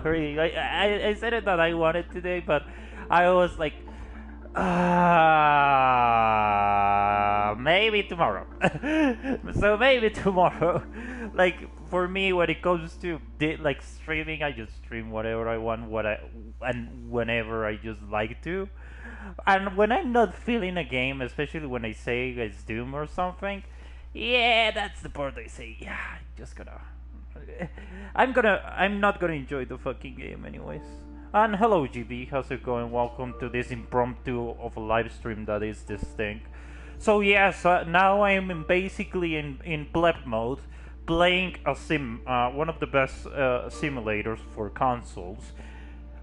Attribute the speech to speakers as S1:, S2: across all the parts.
S1: sorry. I said it that I wanted today, but I was like, maybe tomorrow. So maybe tomorrow. Like for me, when it comes to like streaming, I just stream whatever I want, and whenever I just like to. And when I'm not feeling a game, especially when I say it's Doom or something, yeah, that's the part I say, yeah, I'm not gonna enjoy the fucking game anyways. And hello GB, how's it going? Welcome to this impromptu of a live stream that is this thing. So yes, now I'm basically in pleb mode, playing a one of the best simulators for consoles,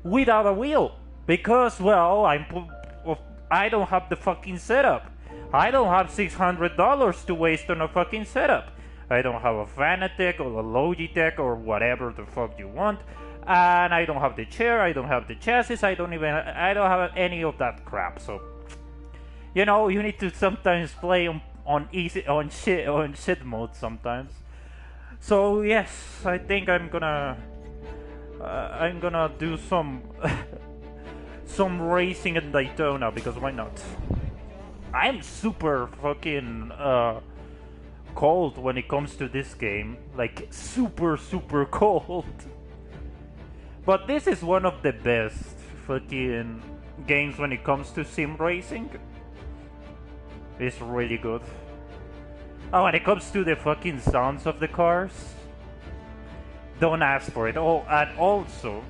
S1: without a wheel. Because, well, I don't have the fucking setup. I don't have $600 to waste on a fucking setup. I don't have a Fanatec or a Logitech or whatever the fuck you want. And I don't have the chair, I don't have the chassis, I don't have any of that crap. So, you know, you need to sometimes play on shit mode sometimes. So yes, I think I'm gonna do some some racing in Daytona, because why not? I'm super fucking cold when it comes to this game, like super cold. But this is one of the best fucking games when it comes to sim racing. It's really good. Oh, when it comes to the fucking sounds of the cars, don't ask for it. Oh, and also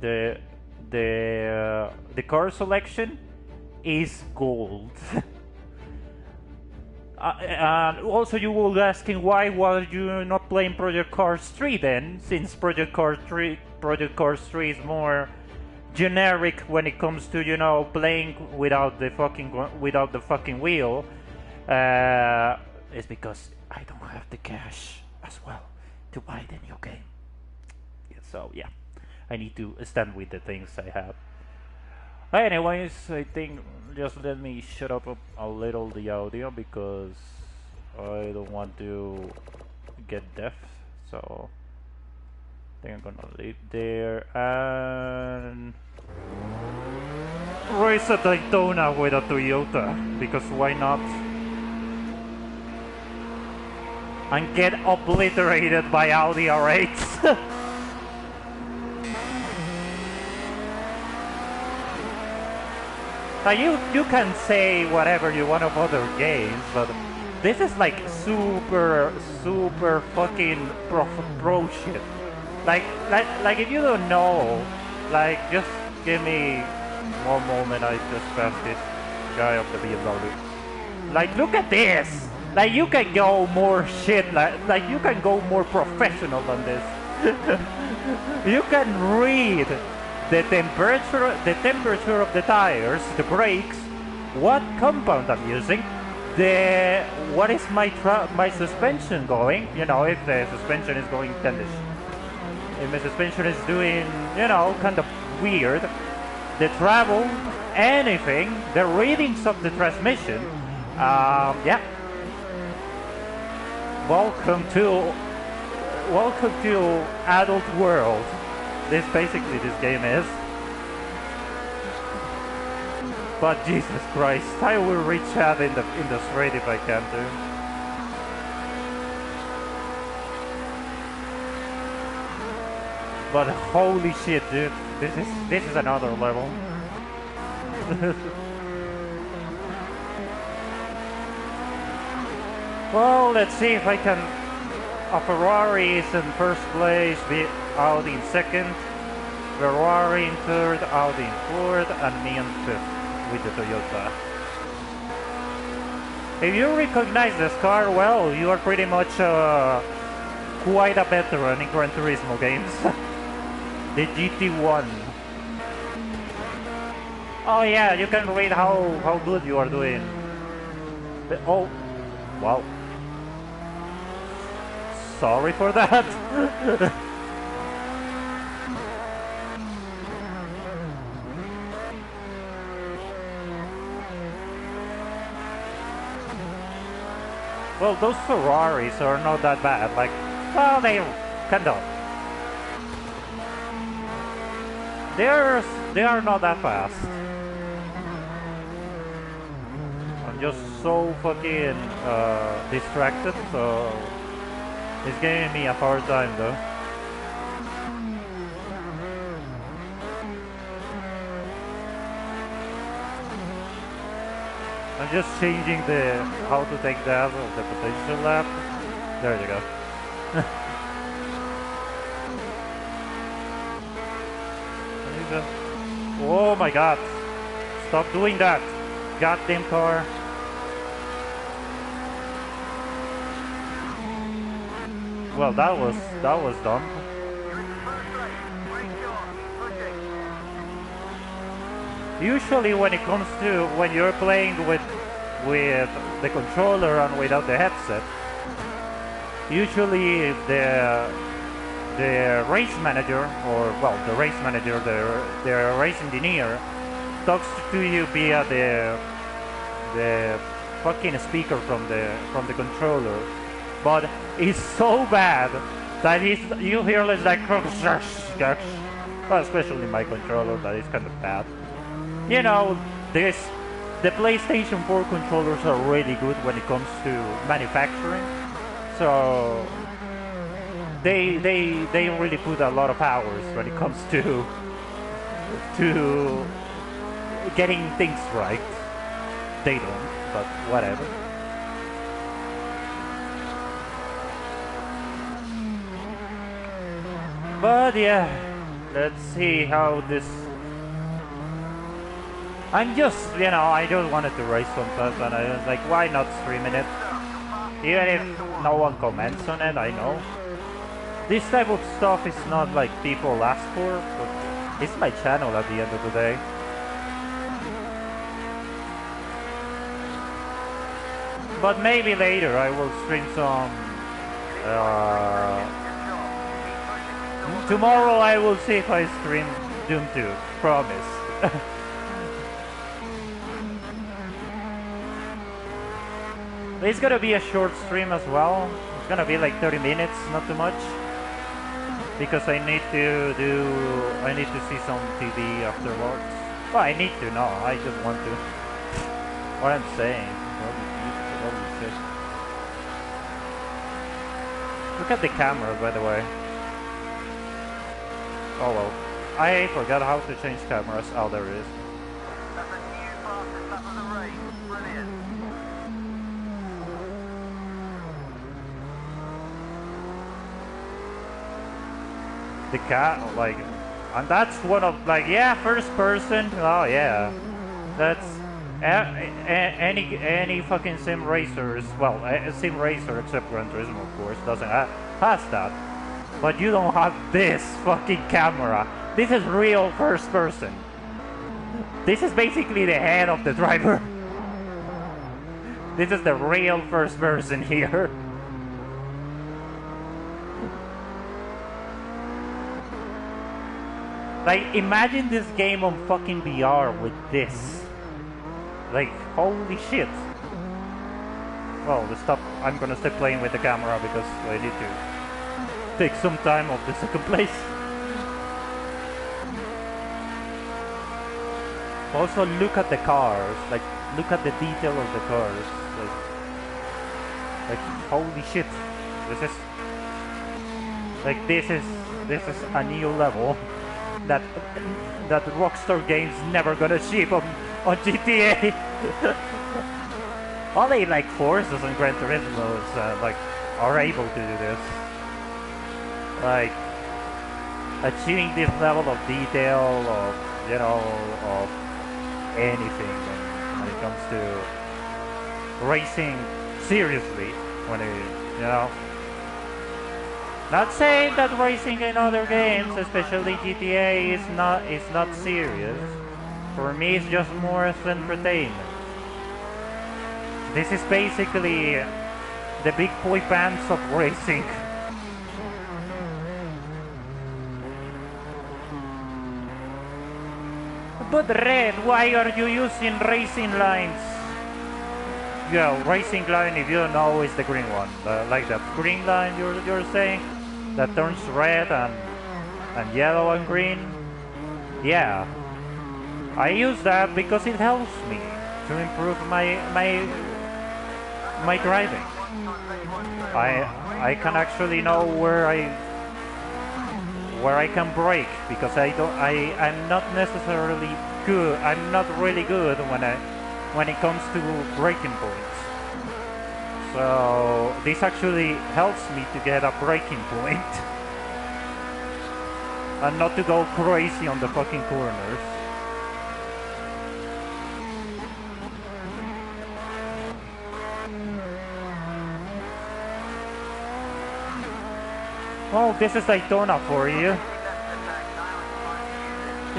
S1: the car selection is gold. And also you will be asking, why were you not playing Project Cars 3 then, since Project Cars 3 is more generic when it comes to, you know, playing without the fucking wheel. It's because I don't have the cash as well to buy the new game. So yeah, I need to stand with the things I have. Anyways, I think just let me shut up a little the audio, because I don't want to get deaf. So I think I'm gonna leave there and race at Daytona with a Toyota, because why not? And get obliterated by Audi R8s. Now you can say whatever you want of other games, but this is like super fucking pro shit. Like if you don't know, like just give me one moment. I just passed this guy of the BMW. Like, look at this. Like, you can go more shit. Like you can go more professional than this. You can read the temperature of the tires, the brakes, what compound I'm using, what is my suspension going, you know, if the suspension is going tendish, if my suspension is doing, you know, kind of weird, the travel, anything, the readings of the transmission. Yeah. Welcome to adult world. This game is. But Jesus Christ, I will reach out in the straight if I can do. But holy shit, dude, this is another level. Well, let's see if I can. A Ferrari is in first place, Audi in second, Ferrari in third, Audi in fourth, and me in fifth with the Toyota. If you recognize this car, well, you are pretty much quite a veteran in Gran Turismo games. The GT1. Oh yeah, you can read how good you are doing. Oh, wow. Sorry for that. Well, those Ferraris are not that bad. Like, well, they kind of. They're they are not that fast. I'm just so fucking distracted, so it's giving me a hard time though. I'm just changing the how to take that of the potential lap. There you go. Oh my god! Stop doing that! Goddamn car! Well, that was dumb. Usually, when it comes to when you're playing with the controller and without the headset, usually the race manager, or well, the race manager, the race engineer, talks to you via the fucking speaker from the controller, but it's so bad that you hear less like, well, especially my controller, that is kind of bad. You know, the PlayStation 4 controllers are really good when it comes to manufacturing, so they really put a lot of hours when it comes to getting things right. They don't, but whatever. But yeah, let's see how this... I'm just, you know, I just wanted to race sometimes, and I was like, why not streaming it? Even if no one comments on it, I know. This type of stuff is not like people ask for, but it's my channel at the end of the day. But maybe later I will stream some... tomorrow I will see if I stream Doom 2, promise. It's gonna be a short stream as well. It's gonna be like 30 minutes, not too much. Because I need to see some TV afterwards. Well, I need to, no, I just want to. What I'm saying. Holy shit. Look at the camera, by the way. Oh well. I forgot how to change cameras. Oh, there it is.
S2: That's a new fastest lap of the race. Brilliant.
S1: The cat, like, and that's one of, like, yeah, first person. Oh yeah, that's any fucking sim racers. Well, a sim racer except Gran Turismo, of course, doesn't has that. But you don't have this fucking camera. This is real first person. This is basically the head of the driver. This is the real first person here. Like, imagine this game on fucking VR with this. Like, holy shit. Well, I'm gonna stop playing with the camera because I need to take some time off the second place. Also, look at the cars. Like, look at the detail of the cars. Like holy shit. This is a new level that Rockstar Games never gonna ship on GTA. Only like Forces and Gran Turismo like are able to do this. Like achieving this level of detail of, you know, of anything when it comes to racing seriously, when it, you know. Not saying that racing in other games, especially GTA, is not serious. For me, it's just more as entertainment. This is basically the big boy bands of racing. But Red, why are you using racing lines? Yeah, racing line, if you don't know, is the green one. Like that green line you're saying, that turns red and yellow and green. Yeah, I use that because it helps me to improve my driving. I can actually know where I can brake because I'm not necessarily good. I'm not really good when it comes to braking points. So this actually helps me to get a braking point and not to go crazy on the fucking corners. Well, this is Daytona for you.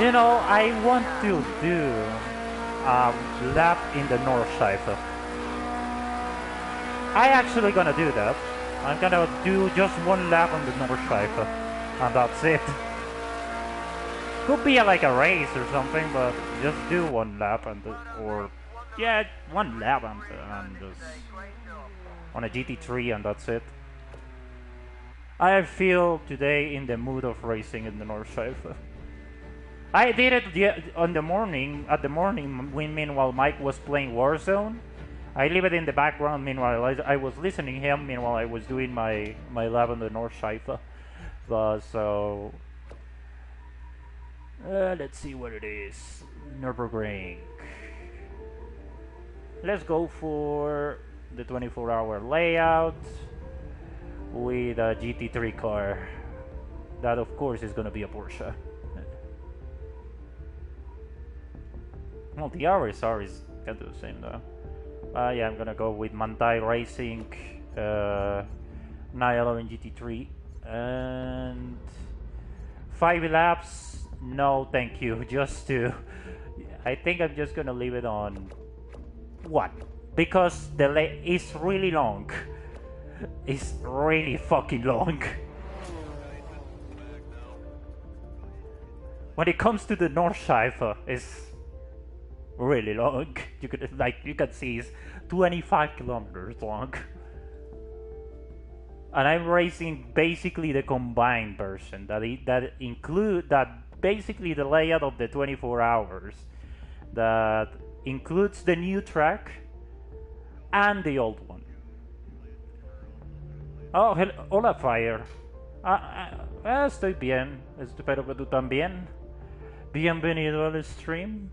S1: You know, I want to do a lap in the North Schleife. I actually gonna do that. I'm gonna do just one lap on the North Schleife, and that's it. Could be like a race or something, but just do one lap or yeah, one lap and just on a GT3 and that's it. I feel today in the mood of racing in the North Schleife. I did it on the morning. At the morning, when meanwhile Mike was playing Warzone. I leave it in the background. Meanwhile, I was listening to him. Meanwhile, I was doing my lap on the North Schleife. So let's see what it is. Nürburgring. Let's go for the 24-hour layout with a GT3 car. That, of course, is going to be a Porsche. Well, the RSR is kind of the same though. Yeah, I'm gonna go with Mantai Racing 911 GT3 and 5 laps. No, thank you. Just to, I think I'm just gonna leave it on 1 because the lane is really long. It's really fucking long. When it comes to the North Schleife, it's really long. You can see it's 25 kilometers long. And I'm racing basically the combined version that basically the layout of the 24 hours that includes the new track and the old one. Oh, hola Fire. Estoy bien. Espero que tú también. Bienvenido al stream.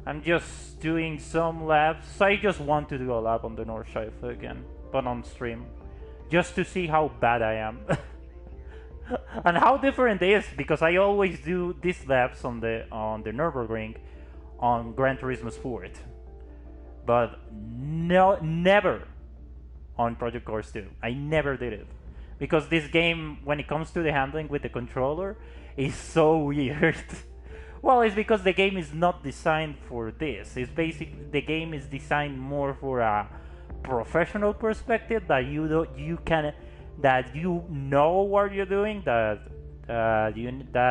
S1: I'm just doing some laps. I just want to do a lap on the North Schleife again, but on stream, just to see how bad I am and how different it is. Because I always do these laps on the Nürburgring on Gran Turismo Sport, but never on Project Cars 2. I never did it because this game, when it comes to the handling with the controller, is so weird. Well, it's because the game is not designed for this. It's basically the game is designed more for a professional perspective that you know what you're doing. That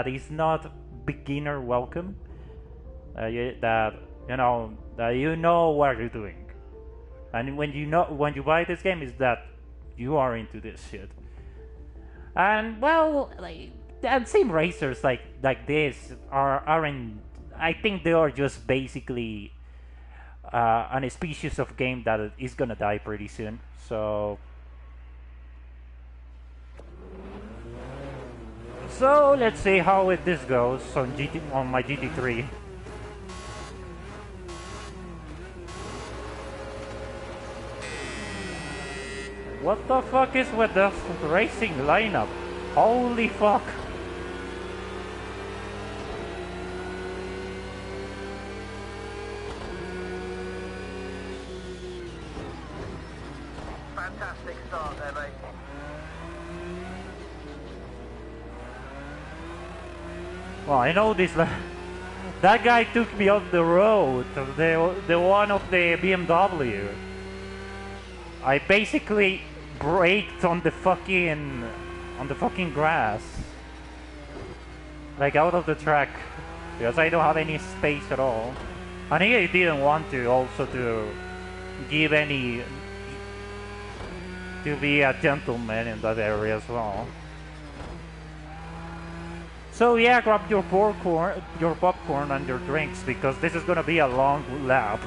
S1: is not beginner welcome. That you know what you're doing. And when you buy this game, is that you are into this shit. And well, and sim racers like this aren't. I think they are just basically a species of game that is gonna die pretty soon. So let's see how this goes on my GT3. What the fuck is with the racing lineup? Holy fuck!
S2: Fantastic start there, mate.
S1: Well, I know this. That guy took me off the road. The one of the BMW. I basically braked on the fucking grass, like out of the track, because I don't have any space at all. And he didn't want to also to give any to be a gentleman in that area as well. So yeah, grab your popcorn and your drinks because this is gonna be a long lap.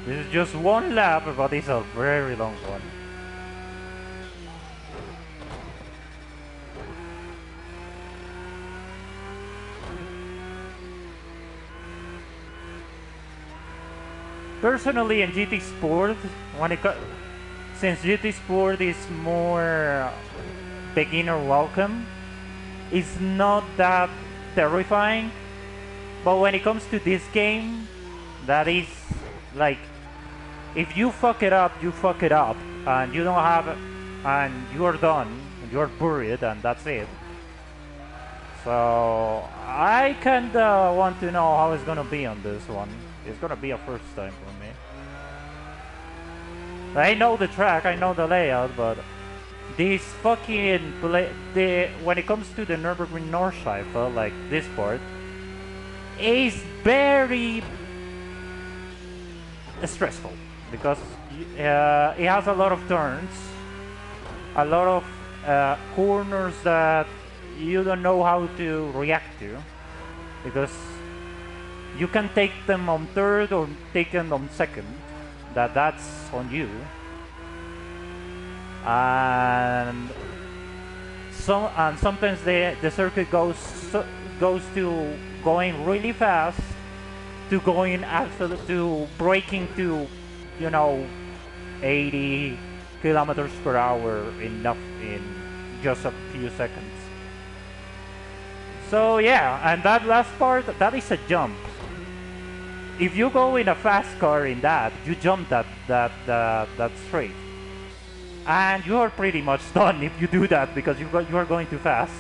S1: This is just one lap, but it's a very long one. Personally, in GT Sport, since GT Sport is more beginner welcome, it's not that terrifying. But when it comes to this game, that is like, if you fuck it up, you fuck it up, and you don't have, and you're done, and you're buried, and that's it. So I kinda want to know how it's gonna be on this one. It's gonna be a first time for me. I know the track, I know the layout, but this fucking when it comes to the Nürburgring Nordschleife, like this part, is very stressful because it has a lot of turns, a lot of corners that you don't know how to react to because you can take them on third or take them on second. That's on you. And sometimes the circuit goes to going really fast to going to braking to 80 kilometers per hour in just a few seconds. So yeah, and that last part, that is a jump. If you go in a fast car in that, you jump that straight, and you are pretty much done if you do that because you are going too fast.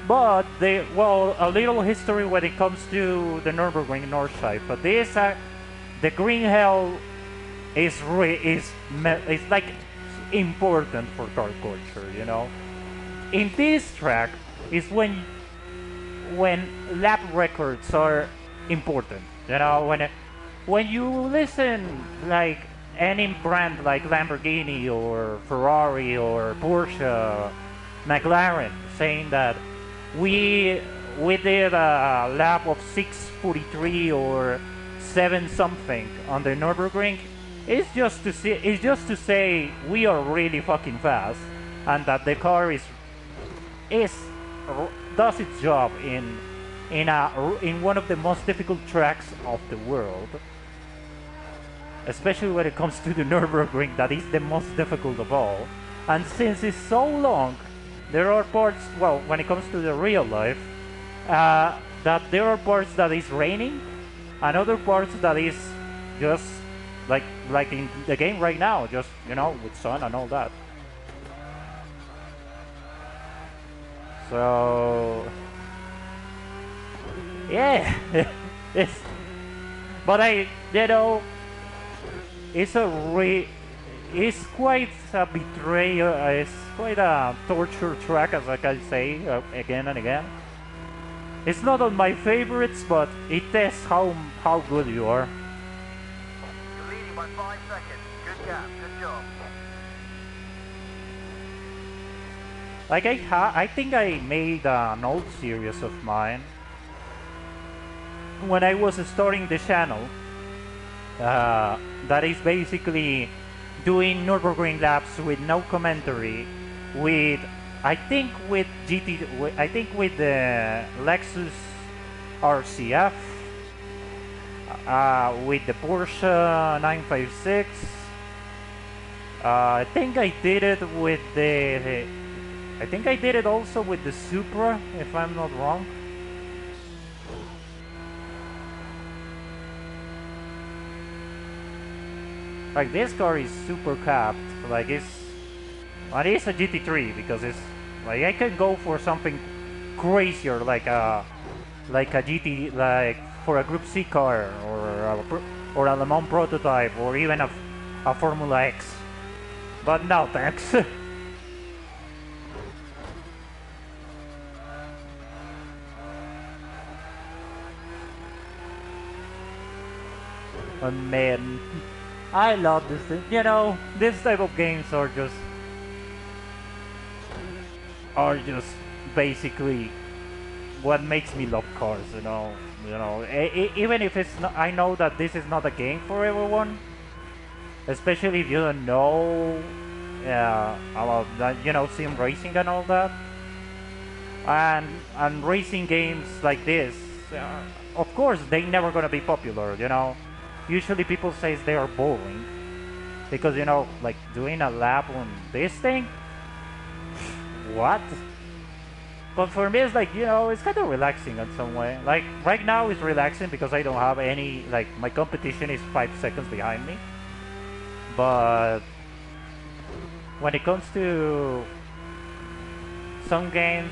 S1: But a little history when it comes to the Nürburgring Nordschleife. But the green hell is like important for car culture, In this track is when lap records are important, when you listen like any brand like Lamborghini or Ferrari or Porsche, McLaren saying that we did a lap of 6:43 or 7 something on the Nürburgring. It's just to say we are really fucking fast, and that the car does its job in one of the most difficult tracks of the world, especially when it comes to the Nürburgring, that is the most difficult of all. And since it's so long, there are parts, when it comes to the real life, that there are parts that is raining, and other parts that is just like in the game right now, just with sun and all that. So yeah, it's quite a betrayal. It's quite a torture track, as I can say again and again. It's not on my favorites, but it tests how good you are.
S2: You're leading by 5 seconds. Good gap. Good job.
S1: Like I think I made an old series of mine when I was starting the channel. That is basically doing Nürburgring laps with no commentary, with with the Lexus RCF, with the Porsche 956. I think I did it with I think I did it also with the Supra, if I'm not wrong. Like, this car is super capped. Like, it is a GT3 because it's like I can go for something crazier, like a GT, like for a Group C car or a Le Mans prototype or even a Formula X. But no thanks. Oh man, I love this thing. You know, this type of games are just basically what makes me love cars. Even if it's not, I know that this is not a game for everyone, especially if you don't know about that, sim racing and all that, and racing games like this. Of course, they never gonna be popular. Usually people say they are boring because like doing a lap on this thing. What? But for me, it's like, it's kind of relaxing in some way. Like, right now it's relaxing because I don't have any, like, my competition is 5 seconds behind me. But when it comes to some games,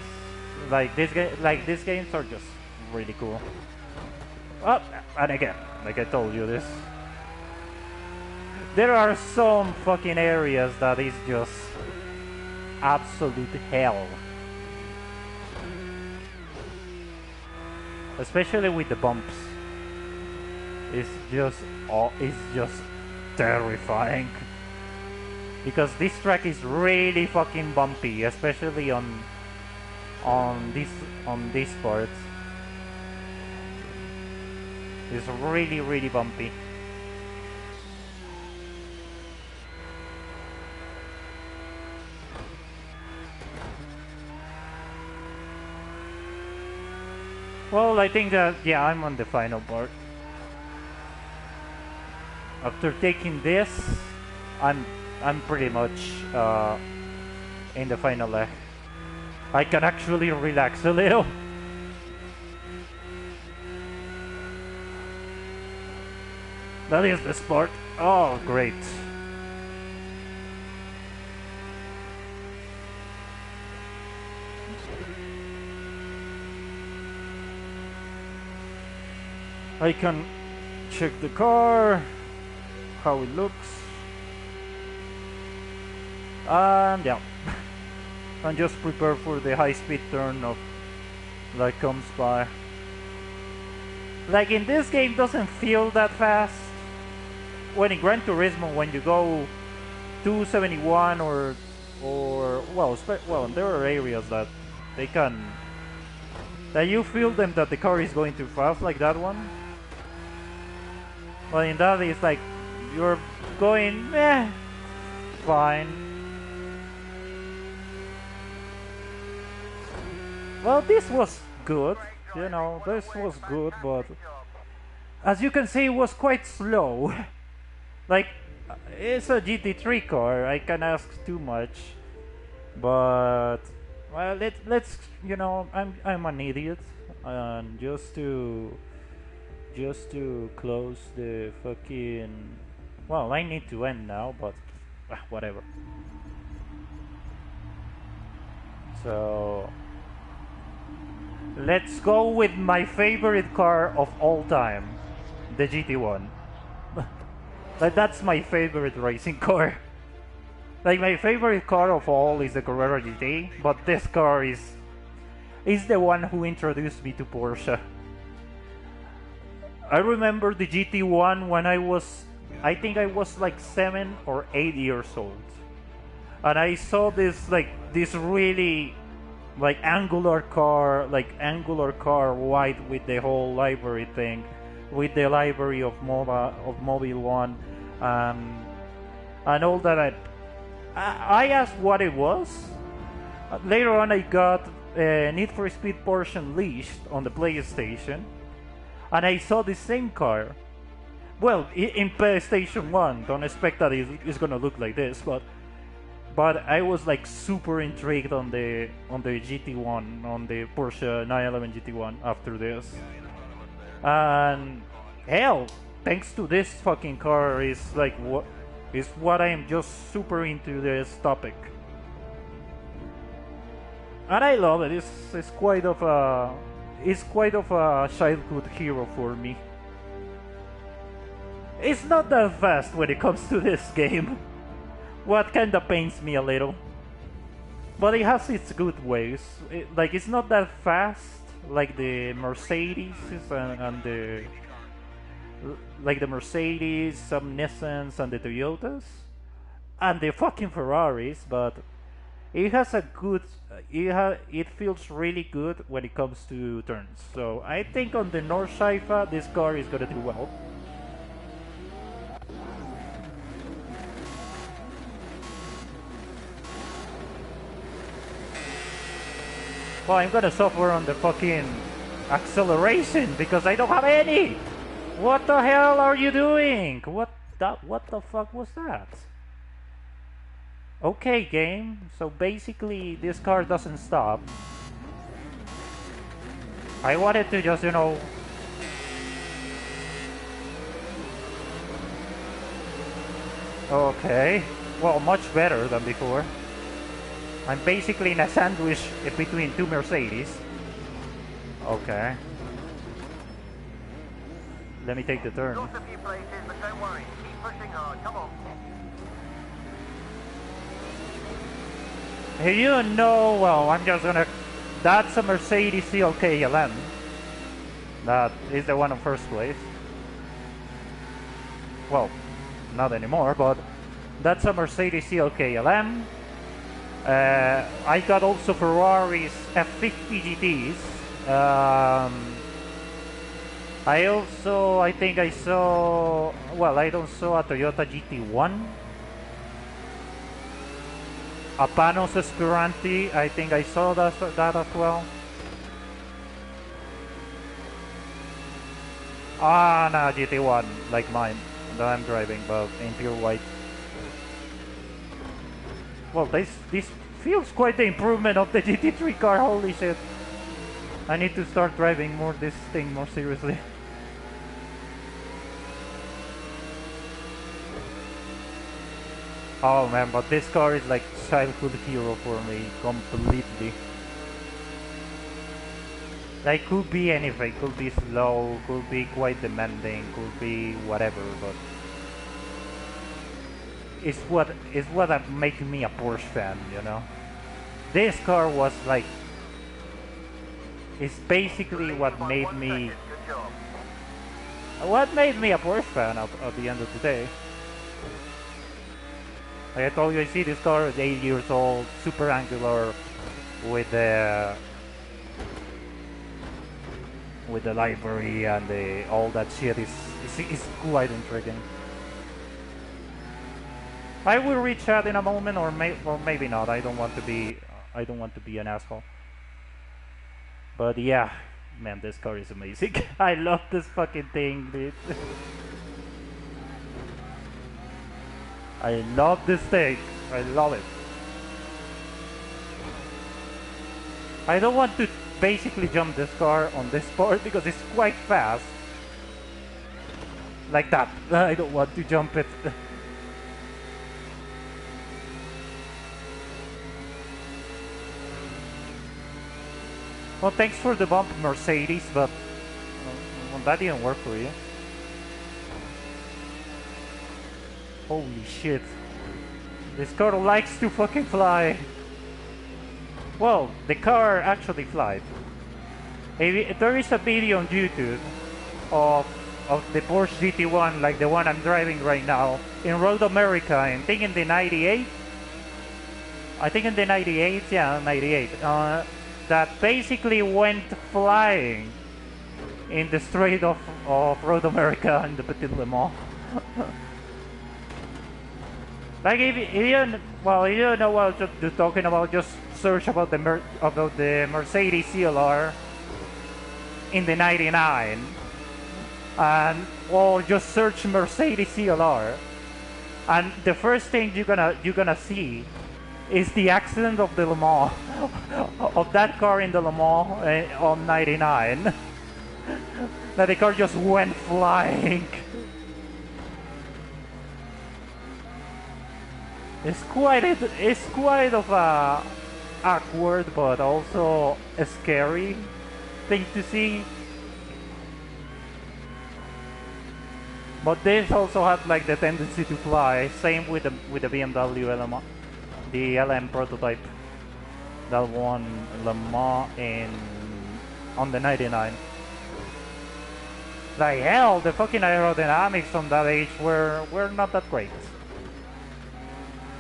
S1: like these games are just really cool. Oh, and again, like I told you this, there are some fucking areas that is just absolute hell. Especially with the bumps. It's just terrifying. Because this track is really fucking bumpy, especially on these parts. It's really, really bumpy. Well, I think that, yeah, I'm on the final part. After taking this, I'm pretty much in the final leg. I can actually relax a little. That is the sport. Oh, great. I can check the car, how it looks, and yeah, and just prepare for the high-speed turn of that comes by. Like in this game, doesn't feel that fast. When in Gran Turismo, when you go 271 or well, there are areas that you feel them that the car is going too fast, like that one. Well, in that it's like you're going fine. Well, this was good, this was good, but as you can see, it was quite slow. Like, it's a GT3 car, I can't ask too much, but well, let's I'm an idiot, and just to close the fucking... Well, I need to end now, but whatever. So let's go with my favorite car of all time, the GT1. Like, that's my favorite racing car. Like, my favorite car of all is the Carrera GT, but this car is the one who introduced me to Porsche. I remember the GT1 when I think I was like 7 or 8 years old. And I saw this really angular car white with the whole library thing, with the library of Mobile 1, and all that. I asked what it was. Later on I got Need for Speed Porsche Unleashed on the PlayStation. And I saw the same car. Well, in PlayStation 1, don't expect that it's gonna look like this, but I was like super intrigued on the GT1, on the Porsche 911 GT1 after this. And hell, thanks to this fucking car is what I am just super into this topic. And I love it. It's quite of a childhood hero for me. It's not that fast when it comes to this game, what kinda pains me a little. But it has its good ways. It's not that fast like the Mercedes and the like the Mercedes, some Nissans, and the Toyotas, and the fucking Ferraris. But it has a good, it feels really good when it comes to turns. So I think on the North Shifa, this car is gonna do well. Well, I'm gonna suffer on the fucking acceleration because I don't have any. What the hell are you doing? What the fuck was that? Okay, game. So basically, this car doesn't stop. I wanted to just, Okay. Well, much better than before. I'm basically in a sandwich between two Mercedes. Okay. Let me take the turn.
S2: Lost a few places, but don't worry. Keep pushing hard. Come on.
S1: Well, I'm just gonna... That's a Mercedes CLK LM. That is the one in first place. Well, not anymore, but that's a Mercedes CLK LM. I got also Ferrari's F50 GTs. I think I saw... Well, I don't saw a Toyota GT1. A Panos Esperanti, I think I saw that as well. Ah, no, GT1, like mine, that I'm driving, but in pure white. Well, this feels quite the improvement of the GT3 car, holy shit. I need to start driving this thing more seriously. Oh man, but this car is like childhood hero for me, completely. Like, could be anything, could be slow, could be quite demanding, could be whatever, but it's what makes me a Porsche fan, This car was like, it's basically what made me a Porsche fan at the end of the day. Like I told you, I see this car is 8 years old, super angular, with the library and all that shit is quite intriguing. I will reach out in a moment, or maybe not. I don't want to be an asshole. But yeah, man, this car is amazing. I love this fucking thing, dude. I love this thing. I love it. I don't want to basically jump this car on this part because it's quite fast. Like that. I don't want to jump it. Well, thanks for the bump, Mercedes, but well, that didn't work for you. Holy shit. This car likes to fucking fly. Well, the car actually flies. There is a video on YouTube of the Porsche GT1, like the one I'm driving right now, in Road America, I think in the 98. I think in the 98, yeah, 98. That basically went flying in the straight of Road America in the Petit Le Mans. Like if you don't know what you're talking about, just search about the Mercedes CLR in the 99, or just search Mercedes CLR, and the first thing you're gonna see is the accident of the Le Mans of that car in the Le Mans on 99. That the car just went flying. It's quite of a awkward but also a scary thing to see. But this also had like the tendency to fly. Same with the BMW LM, the LM prototype that won Le Mans on the 99. Like hell, the fucking aerodynamics on that age were not that great.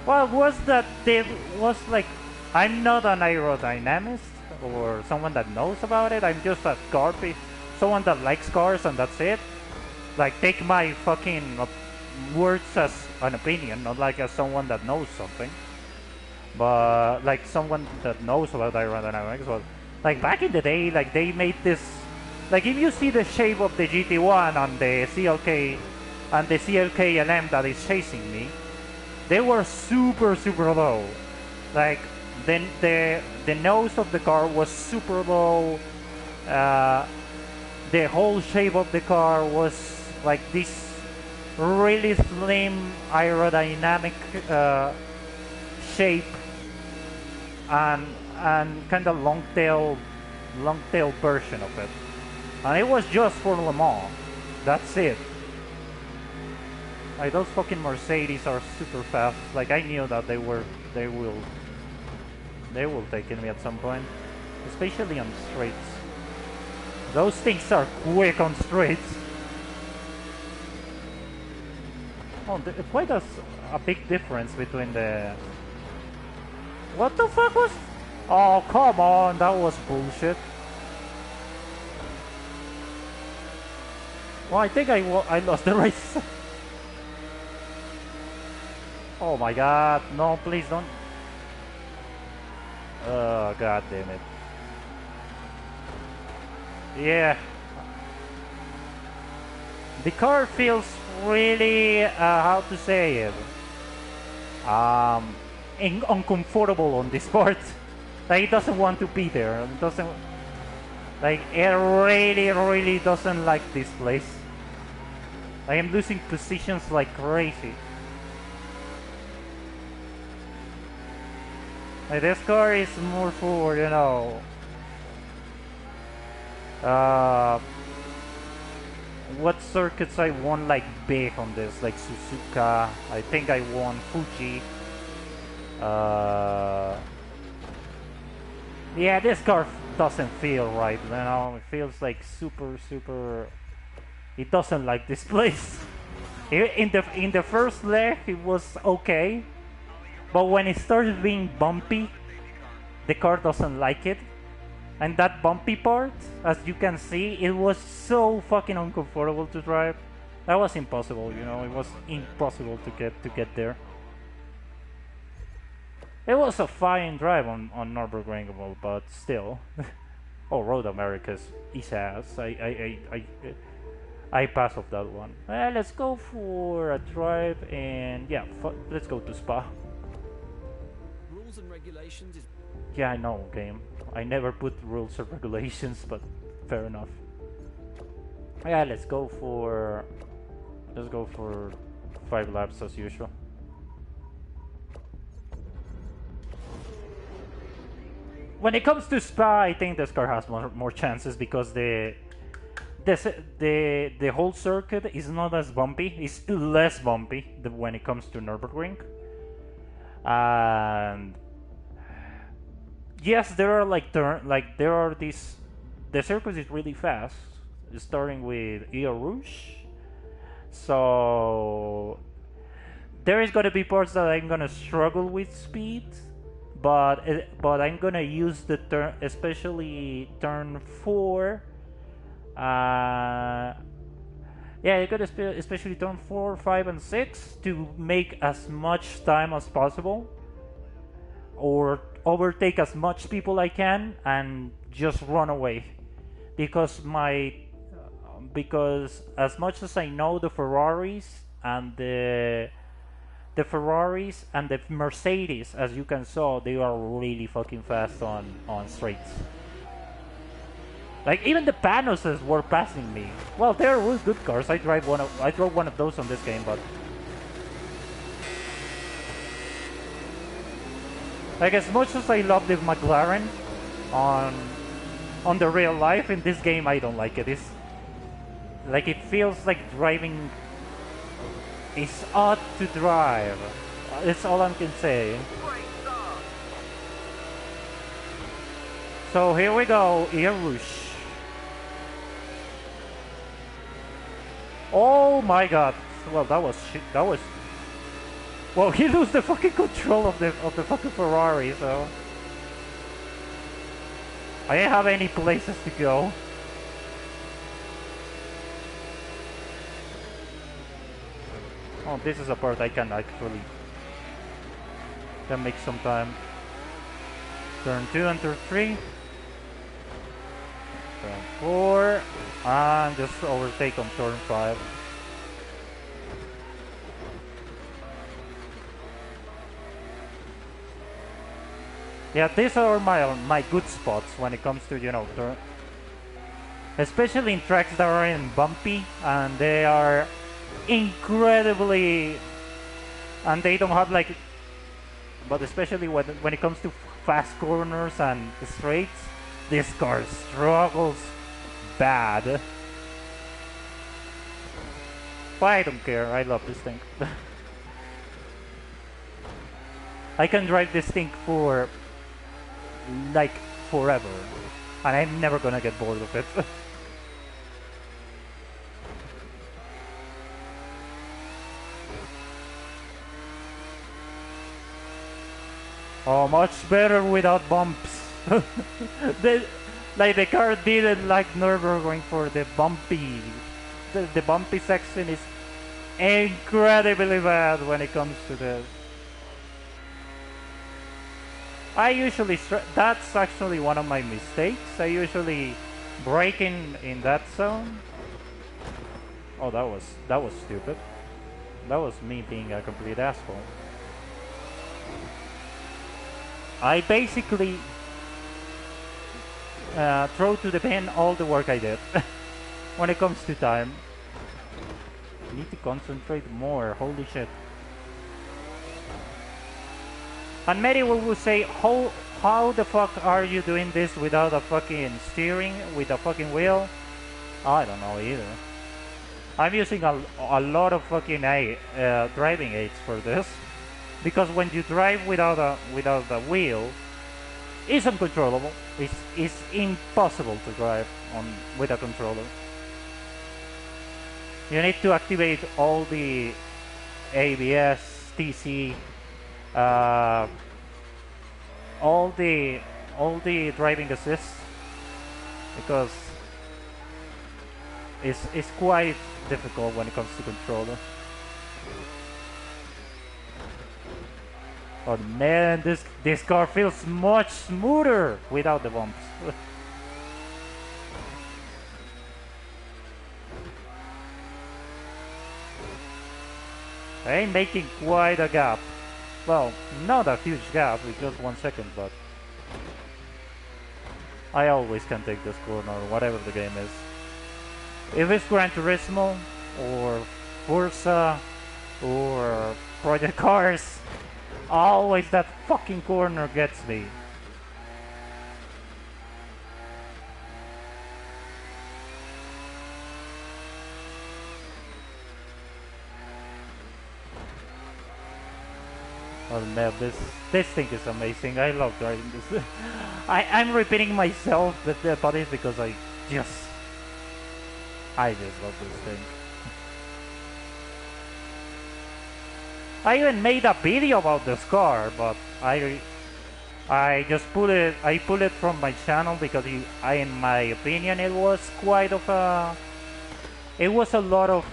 S1: Well, was that they was like, I'm not an aerodynamist or someone that knows about it. I'm just a someone that likes cars and that's it. Like, take my fucking words as an opinion, not like as someone that knows something. But like someone that knows about aerodynamics. But like back in the day, like they made this. Like if you see the shape of the GT1 and the CLK and the CLK LM that is chasing me, they were super low. Like then the nose of the car was super low. The whole shape of the car was like this really slim aerodynamic shape and kind of long tail version of it, and it was just for Le Mans. That's it. Like those fucking Mercedes are super fast. Like I knew that they will take me at some point, especially on straights. Those things are quick on straights. Oh, quite a big difference between the. What the fuck was? Oh, come on, that was bullshit. Well, I think I lost the race. Oh my god, no, please don't. Oh, god damn it. Yeah. The car feels really, how to say it, uncomfortable on this part. Like it doesn't want to be there. It doesn't. Like it really doesn't like this place. I am losing positions like crazy. Like this car is more for, you know, what circuits I won like big on this, like Suzuka. I think I won Fuji. Yeah, this car doesn't feel right, you know. It feels like super. It doesn't like this place. In the first leg, it was okay, but when it starts being bumpy, the car doesn't like it. And that bumpy part, as you can see, it was so fucking uncomfortable to drive. That was impossible, you know. It was impossible to get there. It was a fine drive on Nürburgring, but still. Oh, Road America's is ass. I pass off that one. Let's go for a drive and yeah, let's go to Spa.
S3: Rules and regulations is.
S1: Yeah, I know, game. I never put rules or regulations, but fair enough. Yeah, let's go for 5 laps as usual. When it comes to Spa, I think this car has more chances because the whole circuit is not as bumpy. It's less bumpy when it comes to Nürburgring. And yes, there are the circuit is really fast, starting with Eau Rouge. So there is gonna be parts that I'm gonna struggle with speed, but I'm gonna use the turn, especially turn 4. Yeah, you could especially turn 4, 5, and 6 to make as much time as possible, or overtake as much people I can and just run away. Because as much as I know the Ferraris and the Mercedes, as you can saw, they are really fucking fast on straights. Like even the Panoses were passing me. Well, they're really good cars. I drove one of those on this game, but like as much as I love the McLaren on the real life, in this game I don't like it. It's like it feels like driving is odd to drive. That's all I can say. So here we go, Eau Rouge. Oh my god. Well, that was shit. That was. Well, he lose the fucking control of the fucking Ferrari, so I didn't have any places to go. Oh, this is a part I can actually make some time. Turn 2 and turn 3. Turn 4. And just overtake on turn 5. Yeah, these are my good spots when it comes to, you know, turn, especially in tracks that are in bumpy and they are incredibly, and they don't have like, but especially when it comes to fast corners and straights, this car struggles bad. But I don't care, I love this thing. I can drive this thing for like forever, and I'm never gonna get bored of it. Oh, much better without bumps. Like the car didn't like Nürburgring for the bumpy. The bumpy section is incredibly bad when it comes to this. I usually that's actually one of my mistakes. I usually brake in that zone. Oh, that was stupid. That was me being a complete asshole. I basically throw to the pen all the work I did when it comes to time. I need to concentrate more. Holy shit. And many will say, how the fuck are you doing this without a fucking steering, with a fucking wheel? I don't know either. I'm using a lot of fucking driving aids for this, because when you drive without a wheel, it's uncontrollable. It's impossible to drive with a controller. You need to activate all the ABS, TC. All the driving assist, because it's quite difficult when it comes to controller. Oh man, this car feels much smoother without the bumps. I'm making quite a gap. Well, not a huge gap, with just 1 second, but I always can take this corner, whatever the game is. If it's Gran Turismo, or Forza, or Project Cars, always that fucking corner gets me. Oh man, this thing is amazing. I love driving this. I'm repeating myself, but it's because I just love this thing. I even made a video about this car, but I just pulled it from my channel because in my opinion, it was quite of a. It was a lot of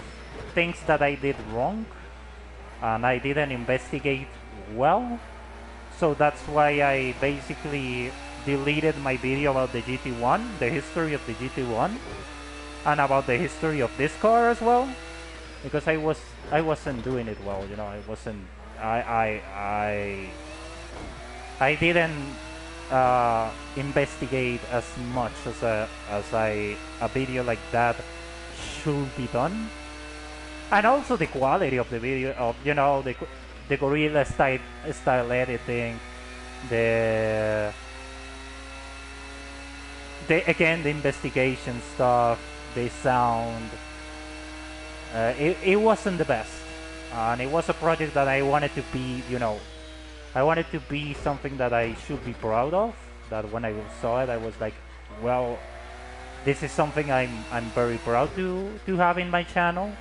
S1: things that I did wrong, and I didn't investigate well, so that's why I basically deleted my video about the GT1, the history of the GT1, and about the history of this car as well, because I wasn't doing it well, you know. I didn't investigate as much as a video like that should be done, and also the quality of the video, of, you know, the gorilla style editing, the again the investigation stuff, the sound. It wasn't the best, and it was a project that I wanted to be, you know, I wanted to be something that I should be proud of. That when I saw it, I was like, well, this is something I'm very proud to have in my channel.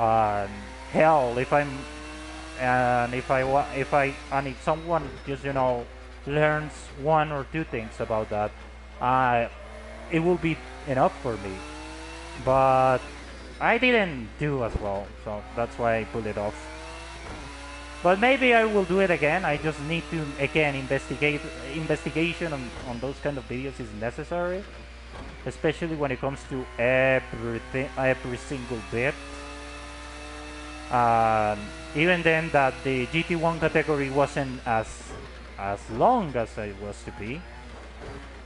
S1: And hell, if I'm and if someone just learns one or two things about that, uh, it will be enough for me. But I didn't do as well, so that's why I pulled it off. But maybe I will do it again. I just need to again investigation on those kind of videos is necessary, especially when it comes to every single bit. Even then, that the GT1 category wasn't as long as it was to be.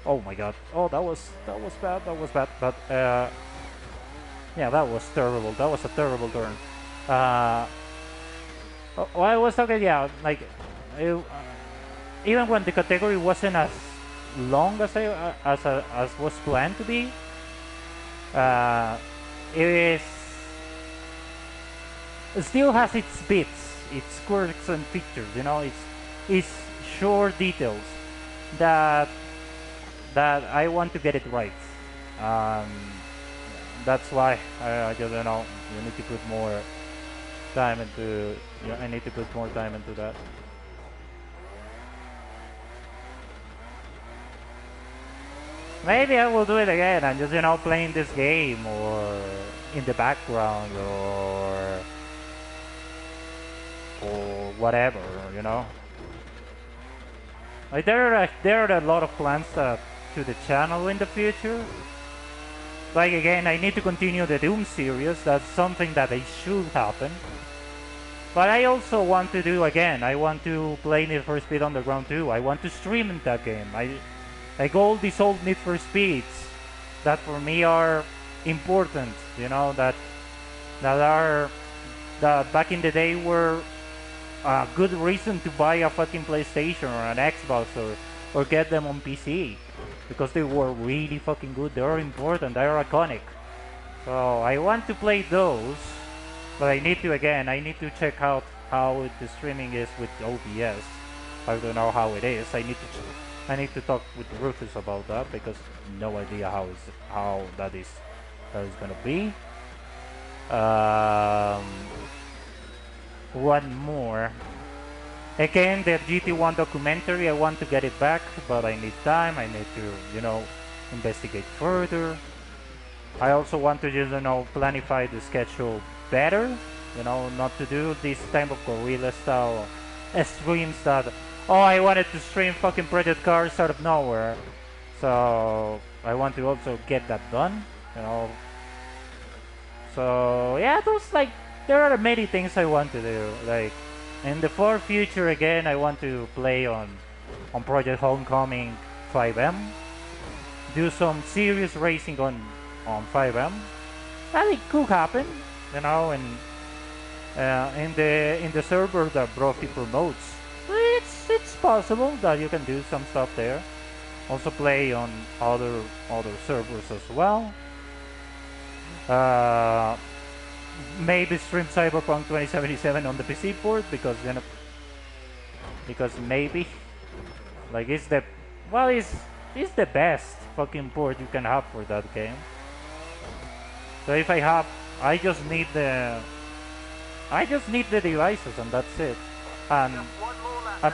S1: Oh my god! Oh, that was bad. That was bad. But yeah, that was terrible. That was a terrible turn. Well, I was talking, yeah, like even when the category wasn't as long as was planned to be, it is it still has its bits, its quirks and features. It's short details that I want to get it right. Um, that's why I just you need to put more time into. Yeah, I need to put more time into that. Maybe I will do it again and just playing this game or in the background or whatever. Like there are a lot of plans to the channel in the future. Like again, I need to continue the Doom series. That's something that should happen. But I also want to do again. I want to play Need for Speed Underground 2. I want to stream in that game. Like all these old Need for Speeds that for me are important. That back in the day were a good reason to buy a fucking PlayStation or an Xbox or get them on PC because they were really fucking good. They are important. They are iconic. So I want to play those. But I need to check out how the streaming is with OBS. I don't know how it is. I need to talk with Rufus about that because no idea how that is gonna be. One more. Again, the GT1 documentary. I want to get it back, but I need time. I need to investigate further. I also want to just planify the schedule better, not to do this type of guerrilla style streams that I wanted to stream fucking Project Cars out of nowhere. So I want to also get that done, So yeah, there are many things I want to do. Like in the far future again, I want to play on Project Homecoming 5M, do some serious racing on 5M. That it could happen. And in the server that Brophy promotes, it's possible that you can do some stuff there. Also play on other servers as well. Maybe stream Cyberpunk 2077 on the PC port because maybe like it's the best fucking port you can have for that game. So if I just need the devices and that's it, and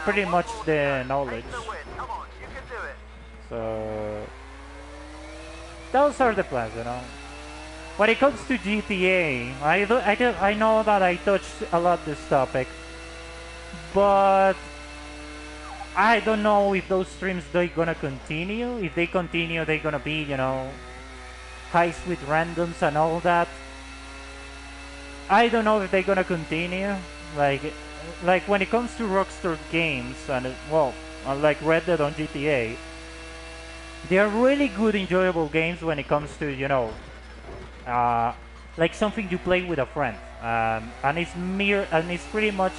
S1: pretty much the knowledge. So those are the plans, When it comes to GTA, I know that I touched a lot this topic, but I don't know if those streams they're gonna continue. If they continue, they're gonna be, heist with randoms and all that. I don't know if they're gonna continue. Like when it comes to Rockstar games and like Red Dead on GTA, they are really good, enjoyable games when it comes to like something you play with a friend, and it's pretty much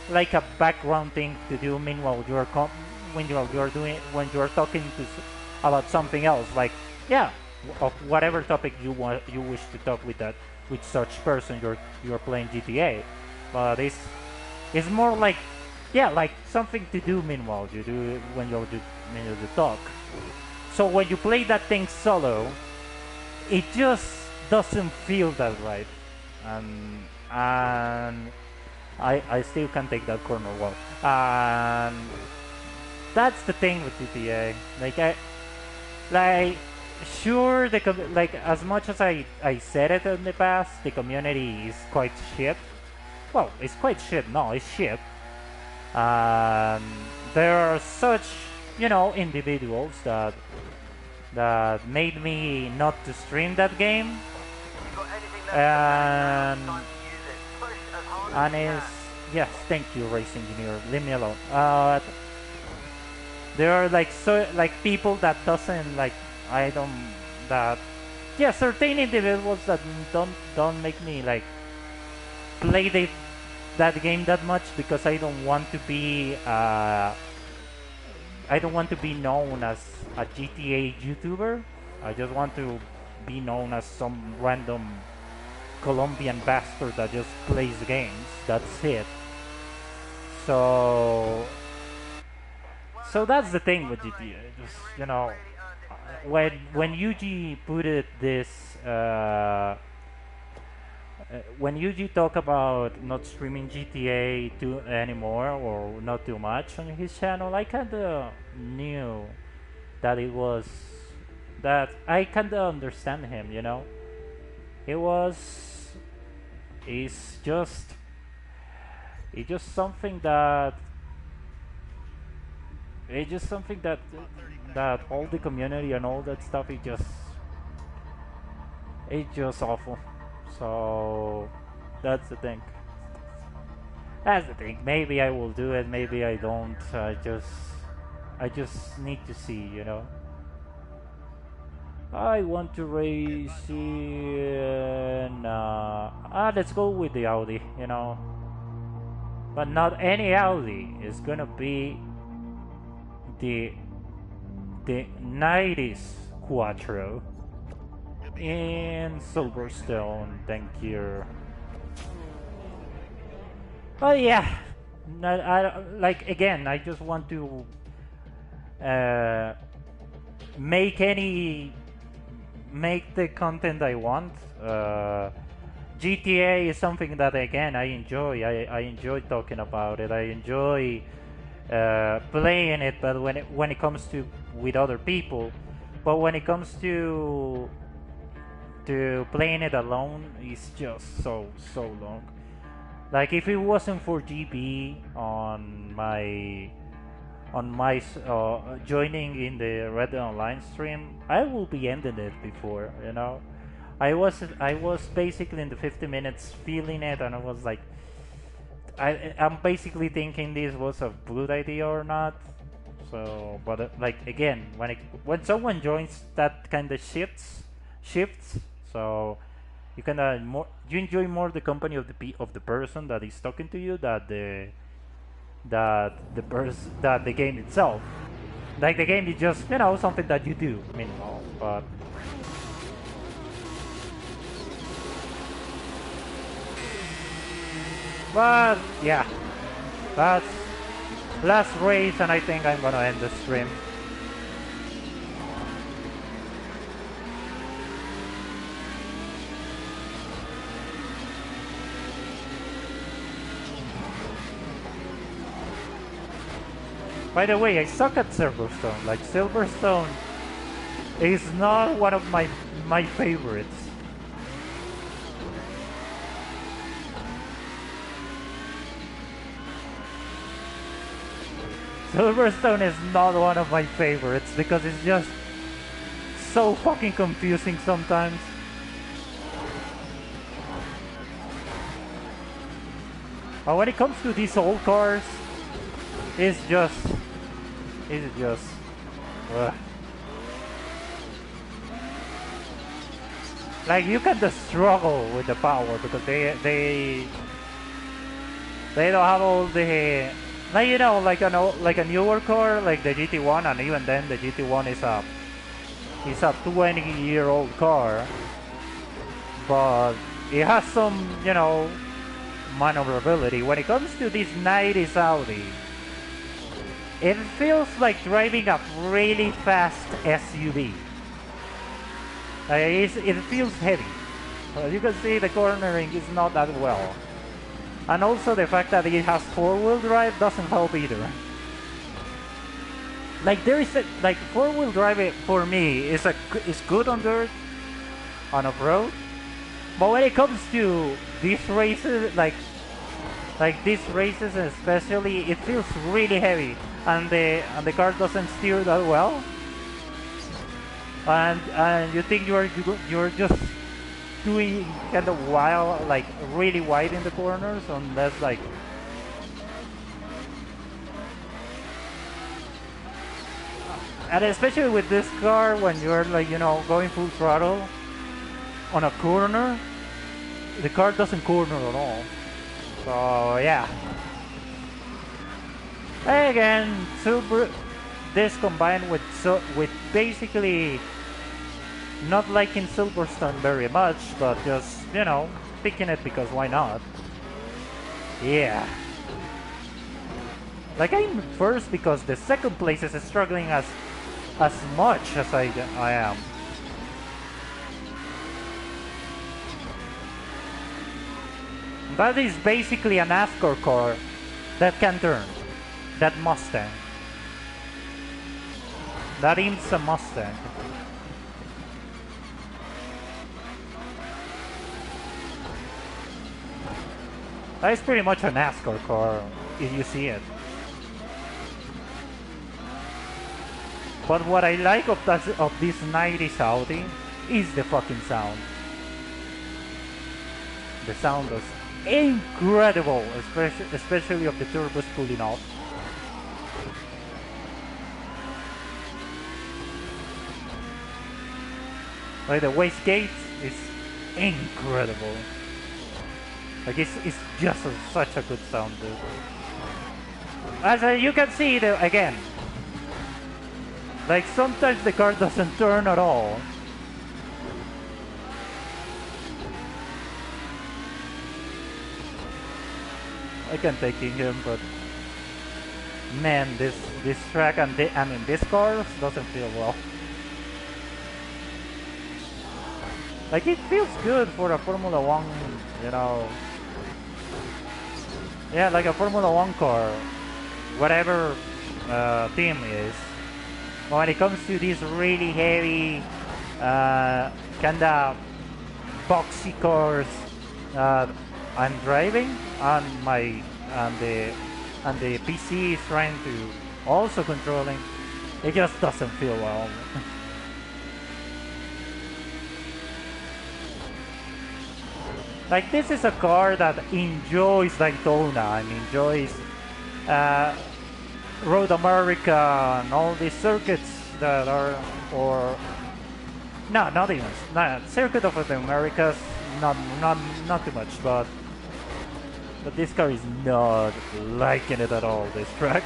S1: like a background thing to do. Meanwhile, when you're talking about something else, like of whatever topic you wish to talk with such person you're playing GTA, but it's more like like something to do meanwhile you do when you talk. So when you play that thing solo, it just doesn't feel that right, and I still can take that corner well. And that's the thing with GTA. Like sure like as much as I said it in the past, the community is quite shit. Well, it's quite shit. No, it's shit. And there are such, individuals that made me not to stream that game. And is yes, thank you, race engineer. Leave me alone. There are like people that doesn't like I don't that yeah certain individuals that don't make me like play that game that much because I don't want to be known as a GTA YouTuber. I just want to be known as some random Colombian bastard that just plays games. That's it. So that's the thing with GTA. Just when Yuji put it this when Yuji talk about not streaming GTA anymore or not too much on his channel, I kinda knew that it was that I kinda understand him. It's just something that that all the community and all that stuff it's just awful. So that's the thing. Maybe I will do it, maybe I don't. I just need to see, I want to race in let's go with the Audi, but not any Audi. It's gonna be the 90s Quattro in Silverstone. Thank you. Oh yeah, again, I just want to make the content I want. GTA is something that again I enjoy. I enjoy talking about it. I enjoy playing it, but when it comes to with other people, but when it comes to playing it alone, it's just so long. Like if it wasn't for GB on my joining in the Red Dead Online stream, I will be ending it before. I was basically in the 50 minutes feeling it, and I was like, I'm basically thinking this was a good idea or not. So, but like again, when someone joins, that kind of shifts. So you can you enjoy more the company of the person that is talking to you that the game itself. Like the game is just something that you do minimal, but yeah, that's last race, and I think I'm gonna end the stream. By the way, I suck at Silverstone. Like Silverstone is not one of my favorites. Silverstone is not one of my favorites because it's just so fucking confusing sometimes. But when it comes to these old cars, it's just like you can just struggle with the power because they don't have all the like a newer car like the GT1, and even then the GT1 is a 20-year-old car, but it has some maneuverability. When it comes to this 90s Audi, it feels like driving a really fast SUV. It feels heavy. As you can see, the cornering is not that well. And also the fact that it has four-wheel drive doesn't help either. Like there is a, like four-wheel drive for me is good on dirt, on off-road. But when it comes to these races, like these races especially, it feels really heavy, and the car doesn't steer that well. And you think you're just doing kind of wild, like really wide in the corners, unless like. And especially with this car, when you're like, you know, going full throttle on a corner, the car doesn't corner at all. So yeah. Again, this combined with basically not liking Silverstone very much, but just, you know, picking it because why not? Yeah. Like I'm first because the second place is struggling as much as I am. That is basically a NASCAR car that can turn. That Mustang. That is a Mustang. That is pretty much a NASCAR car if you see it. But what I like of this 90s Audi is the fucking sound. The sound is incredible, especially of the turbos pulling off. Like the wastegate is incredible. Like it's just such a good sound, dude. As you can see, again, like sometimes the car doesn't turn at all. I can take him, but man, this track and this car doesn't feel well. Like it feels good for a Formula One, you know. Yeah, like a Formula One car, whatever team is. But when it comes to these really heavy, kinda boxy cars, I'm driving, and the PC is trying to also controlling. It just doesn't feel well. Like this is a car that enjoys Daytona and enjoys Road America and all these circuits that are, or no, not even, Circuit of the Americas, not too much, but this car is not liking it at all, this track.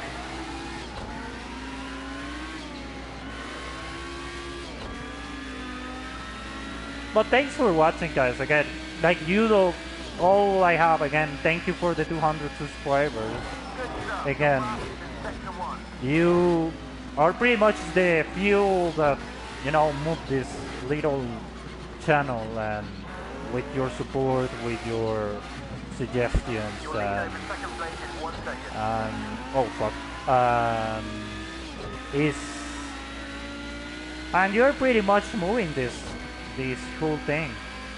S1: But thanks for watching, guys. Again, like you know, all I have, again, thank you for the 200 subscribers. Again, you are pretty much the fuel that, you know, move this little channel, and with your support, with your suggestions, and oh fuck, and you're pretty much moving this whole thing.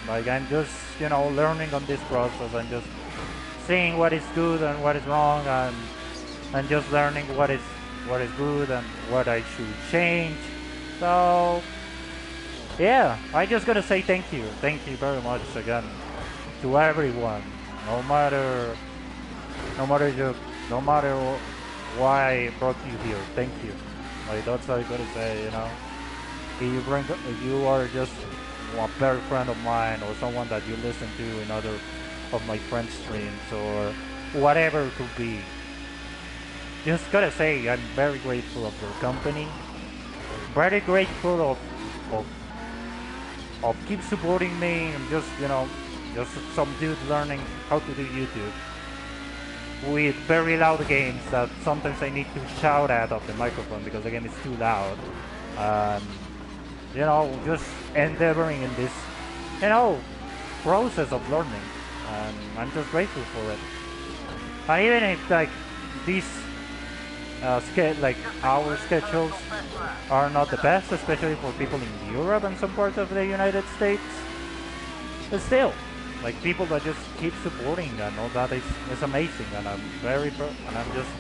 S1: Like I'm just, you know, learning on this process and just seeing what is good and what is wrong, and just learning what is good and what I should change. So yeah, I just gotta say thank you very much again to everyone, no matter why I brought you here. Thank you. Like that's what I gotta say, you know. If you are just a very friend of mine, or someone that you listen to in other of my friends' streams, or whatever it could be, just gotta say I'm very grateful of your company, very grateful of keep supporting me. I'm just, you know, just some dude learning how to do YouTube with very loud games that sometimes I need to shout at of the microphone because again it's too loud. You know, just endeavoring in this, you know, process of learning, and I'm just grateful for it. And even if like these like our schedules are not the best, especially for people in Europe and some parts of the United States, but still, like people that just keep supporting and all that is amazing, and I'm and I'm just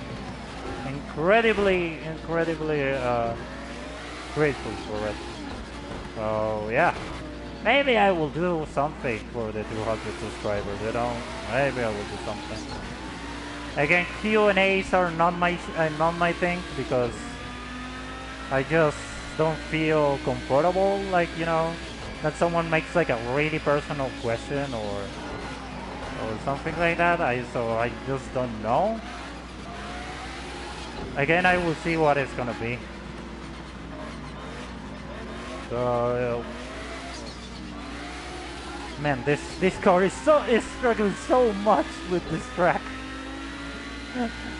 S1: incredibly grateful for it. So yeah, maybe I will do something for the 200 subscribers. You know, maybe I will do something. Again, Q&As are not my thing, because I just don't feel comfortable, like, you know, that someone makes like a really personal question or something like that. So I just don't know. Again, I will see what it's gonna be. So man, this car is struggling so much with this track.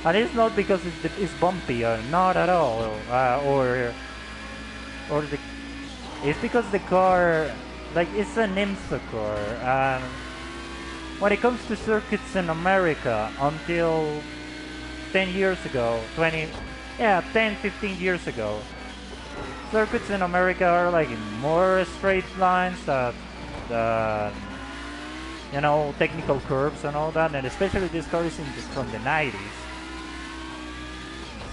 S1: And it's not because it's bumpy, not at all, it's because the car, like, it's an IMSA car, and when it comes to circuits in America, until 10 years ago, 15 years ago, circuits in America are like more straight lines that you know, technical curves and all that, and especially this car is from the 90s.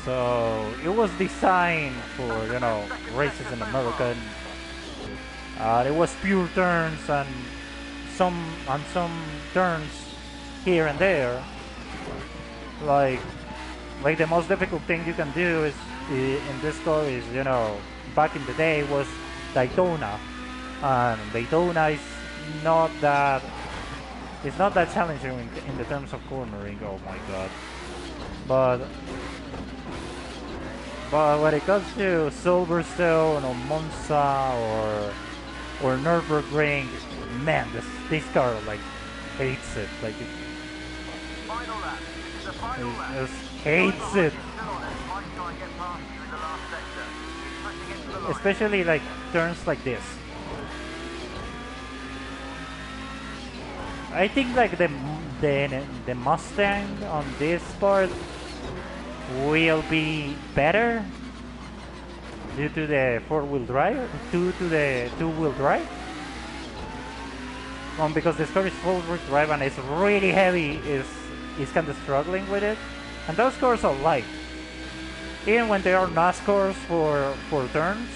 S1: So it was designed for, you know, races in America, and it was pure turns and some turns here and there. Like the most difficult thing you can do is in this car is, you know, back in the day was Daytona, and Daytona is not that. It's not that challenging in the terms of cornering. Oh my god! But when it comes to Silverstone or Monza or Nürburgring, man, this car like hates it. Like it just hates it. Especially like turns like this. I think like the Mustang on this part will be better due to the four-wheel drive, due to the two-wheel drive. Because this car is four-wheel drive and it's really heavy, is kind of struggling with it. And those cars are light. Even when they are NASCARs for turns,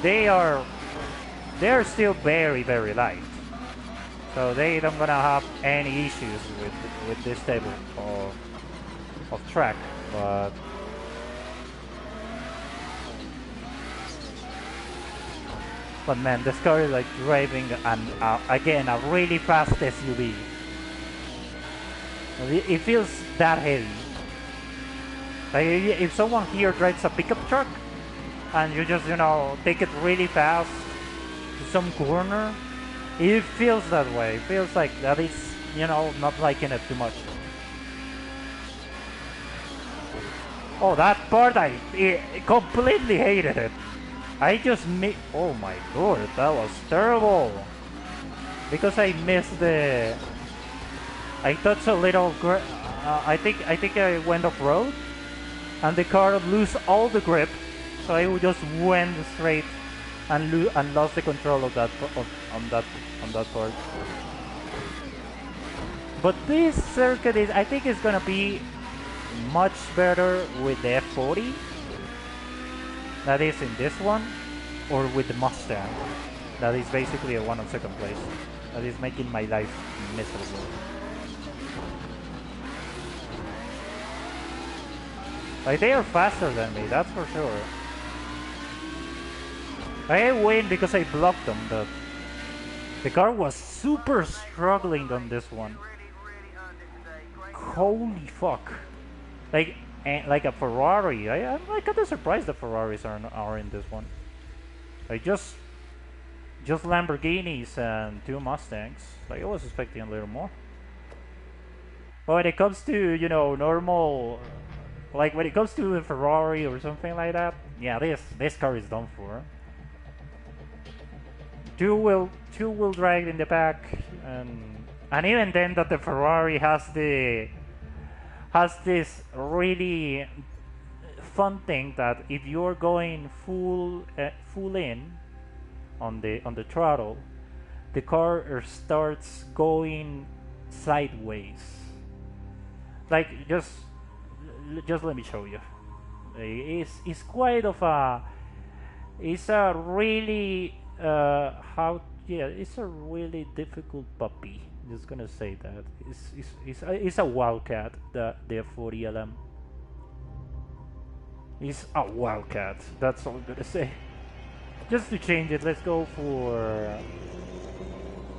S1: they're still very light. So they don't gonna have any issues with this type of track, but man, this car is like driving again a really fast SUV. It feels that heavy. Like if someone here drives a pickup truck and you just, you know, take it really fast to some corner, it feels that way. It feels like that is, you know, not liking it too much. Oh, that part I completely hated it. I just oh my god, that was terrible. Because I missed the. I touched a little. I think I went off road, and the car lost all the grip, so I just went straight and lost the control of that on that part. But this circuit I think is gonna be much better with the F40. That is in this one, or with the Mustang. That is basically a one on second place. That is making my life miserable. Like, they are faster than me, that's for sure. I win because I blocked them, but the car was super struggling on this one. Holy fuck. Like a Ferrari. I'm like kind of surprised the Ferraris are in this one. Like just Lamborghinis and two Mustangs. Like I was expecting a little more. But when it comes to, you know, normal, like when it comes to a Ferrari or something like that, yeah, this car is done for. Two wheel drive in the back, and even then that the Ferrari has this really fun thing that if you're going full in on the throttle, the car starts going sideways. Like just let me show you. It's quite of a it's a really it's a really difficult puppy. Just gonna say that it's a wildcat. The 40LM. It's a wildcat. That's all I'm gonna say. Just to change it, let's go for.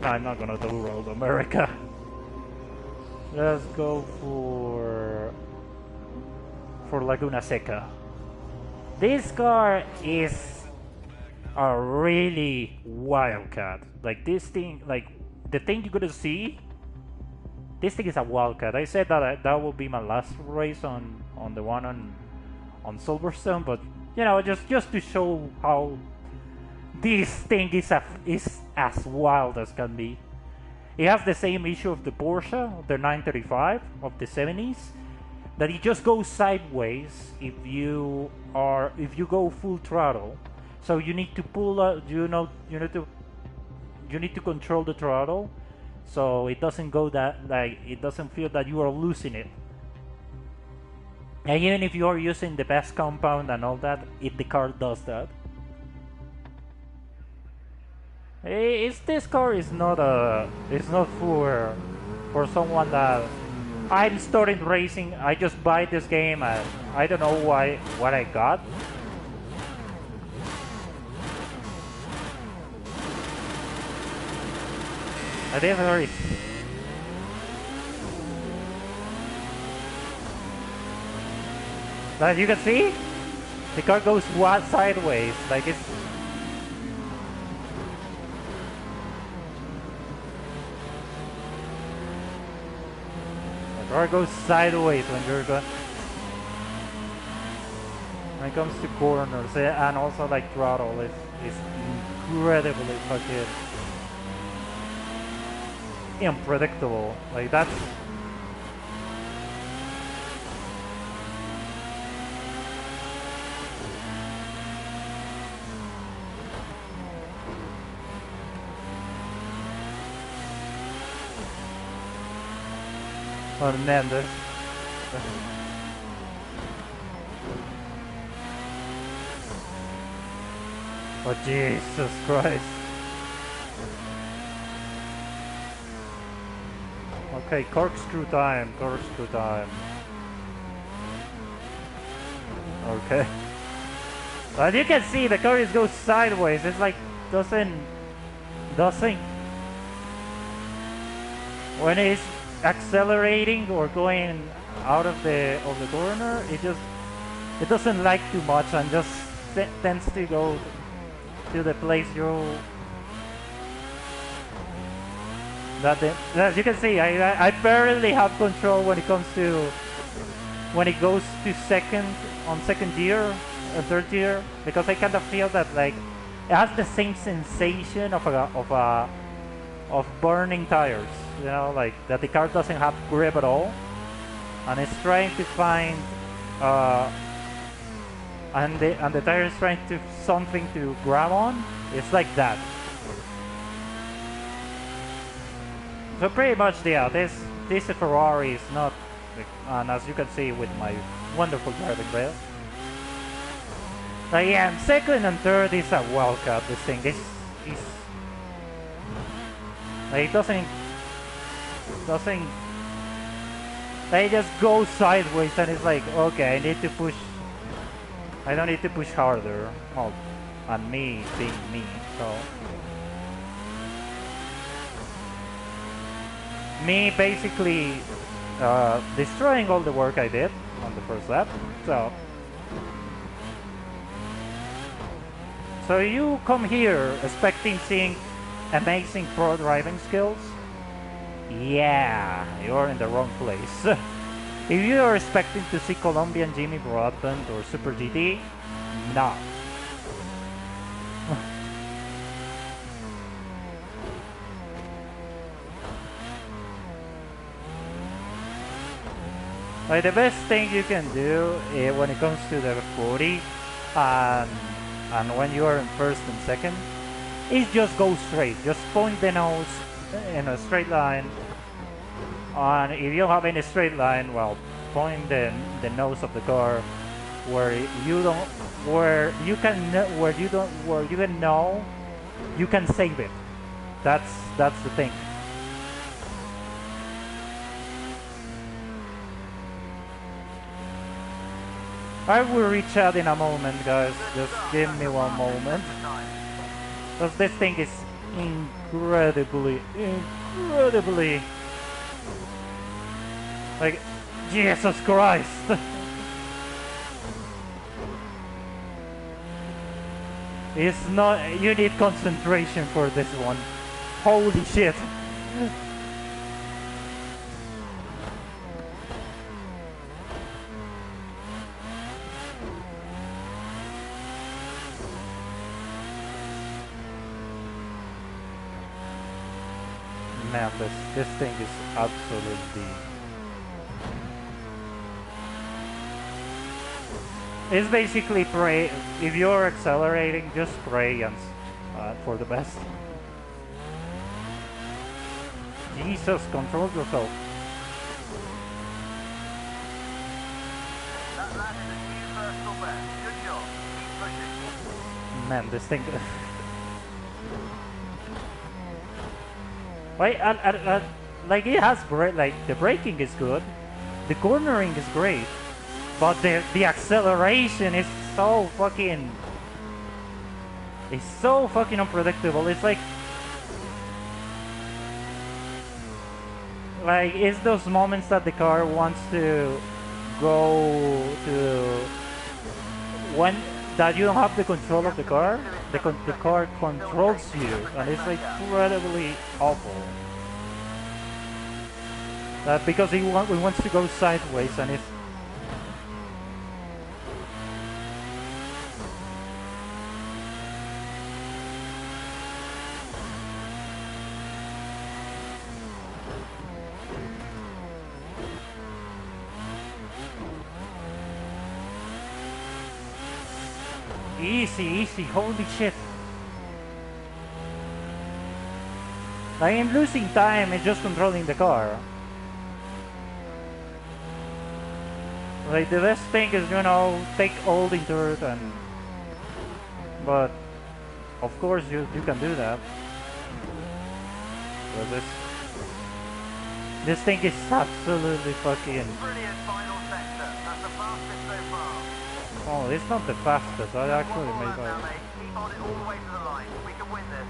S1: No, I'm not gonna do Road America. Let's go for Laguna Seca. This car is a really wildcat. Like this thing, like the thing you're gonna see. This thing is a wildcat. I said that that will be my last race on the one on Silverstone, but you know, just to show how this thing is as wild as can be. It has the same issue of the Porsche, the 935 of the 70s, that it just goes sideways if you go full throttle. So you need to pull you need to control the throttle so it doesn't go that, like, it doesn't feel that you are losing it. And even if you are using the best compound and all that, the car does that. This car is not for someone that I'm starting racing. I just buy this game and I don't know what I got. I didn't very. As you can see, the car goes sideways, like it's. The car goes sideways when you're going. When it comes to corners and also like throttle, it's incredibly fucking unpredictable. Like that's. Hernandez. Oh Jesus Christ. Okay, corkscrew time, corkscrew time. Okay. As you can see, the car goes sideways. It's like doesn't when it's accelerating or going out of the corner, it doesn't like too much and just tends to go to the place as you can see, I barely have control when it comes to when it goes to second gear or third gear, because I kind of feel that like it has the same sensation of burning tires, you know, like that the car doesn't have grip at all, and it's trying to find and the tire is trying to something to grab on. It's like that. So pretty much, yeah, this Ferrari is not, and as you can see with my wonderful driving rail. But yeah, second and third is a wildcat. This thing, like, it doesn't. They just go sideways, and it's like, okay, I need to push. I don't need to push harder. Well, and me being me, so. Me basically destroying all the work I did on the first lap. So you come here expecting seeing amazing pro driving skills? Yeah, you're in the wrong place. If you are expecting to see Colombian Jimmy Broadbent or Super GT, no. Like the best thing you can do when it comes to the 40 and when you are in first and second is just go straight. Just point the nose in a straight line. And if you don't have any straight line, well, point the nose of the car where you don't where you can know you can save it. That's the thing. I will reach out in a moment, guys. Just give me one moment. Because this thing is incredibly like, Jesus Christ. It's not, you need concentration for this one. Holy shit. Man, this thing is absolutely... It's basically pray, if you're accelerating, just pray and for the best. Jesus, control yourself.
S2: That is a new personal best. Good job. Keep pushing.
S1: Man, this thing... Wait, like it has like the braking is good, the cornering is great, but the acceleration is so fucking... It's so fucking unpredictable. It's like it's those moments that the car wants to go to when that you don't have the control of the car. The car controls you, and it's like incredibly awful. Because it wants to go sideways, and it's... Easy, holy shit. I am losing time in just controlling the car. Like the best thing is, you know, take all the dirt and... But, of course you can do that. But this thing is absolutely fucking...
S2: Brilliant final sector. That's the fastest so far.
S1: Oh, it's not the fastest. I actually
S2: One more
S1: made
S2: lap now,
S1: that.
S2: mate. Keep on it all the way to the line. We can win this.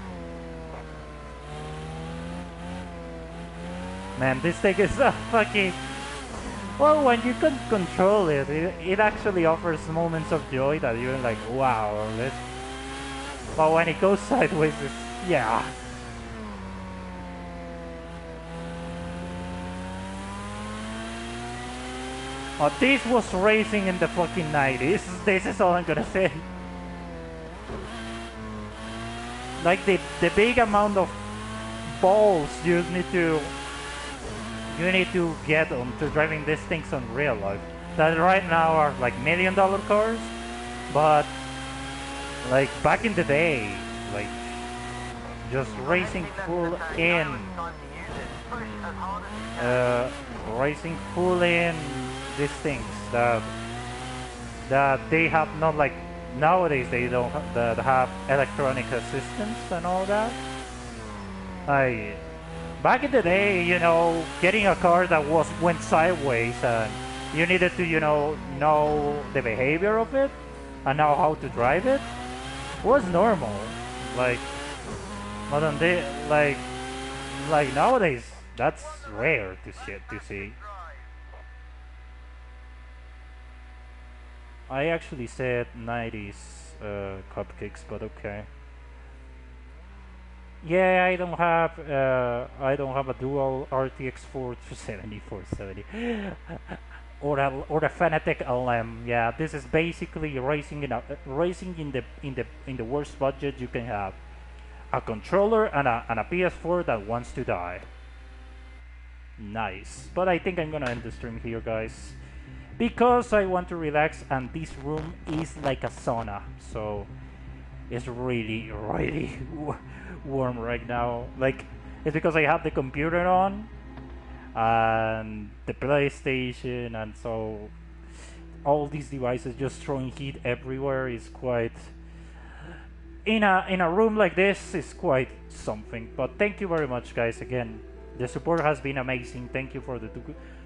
S1: Man, this thing is fucking... Well, when you can control it, it actually offers moments of joy that you're like, wow, this... But when it goes sideways, it's... Yeah. Oh, this was racing in the fucking 90s. This is all I'm gonna say. Like the big amount of balls you need to get onto driving these things on real life. That right now are like $1 million cars, but like back in the day, like just racing full in, racing full in these things that they have not, like nowadays they don't have, that have electronic assistance and all that. Back in the day, you know, getting a car that went sideways and you needed to, you know the behavior of it and know how to drive it was normal. Like, but on the like nowadays, that's rare to see. I actually said 90s cupcakes, but okay. Yeah, I don't have a dual RTX 470 470 or a Fanatic LM. Yeah, this is basically racing in the worst budget you can have. A controller and a PS4 that wants to die. Nice. But I think I'm gonna end the stream here, guys. because I want to relax, and this room is like a sauna, so it's really, really warm right now. Like, it's because I have the computer on and the PlayStation, and so all these devices just throwing heat everywhere is quite in a room like this is quite something. But thank you very much, guys. Again, the support has been amazing. Thank you for the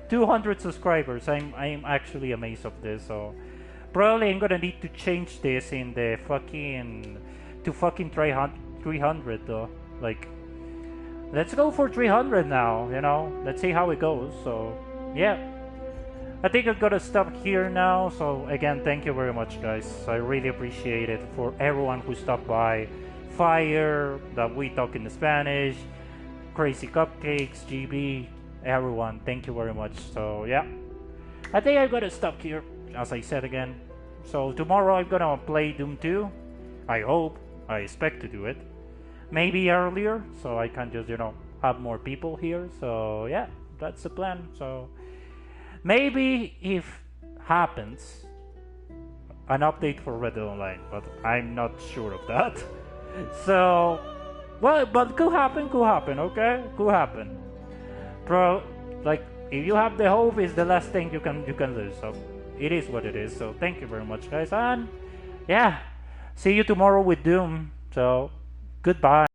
S1: 200 subscribers. I'm actually amazed of this. So probably I'm gonna need to change this in the fucking to fucking 300 though. Like, let's go for 300 now. You know, let's see how it goes. So yeah. I think I'm gonna stop here now. So again, thank you very much, guys. I really appreciate it for everyone who stopped by. Fire, that we talk in Spanish, Crazy Cupcakes, GB, everyone. Thank you very much. So yeah, I think I'm gonna stop here, as I said again. So tomorrow I'm gonna play Doom 2. I hope. I expect to do it. Maybe earlier, so I can just have more people here. So yeah, that's the plan. So. Maybe if happens an update for Red Dead Online, but I'm not sure of that. So, well, but could happen, okay? Could happen. Like, if you have the hope, it's the last thing you can lose. So it is what it is. So thank you very much, guys, and yeah, see you tomorrow with Doom. So goodbye.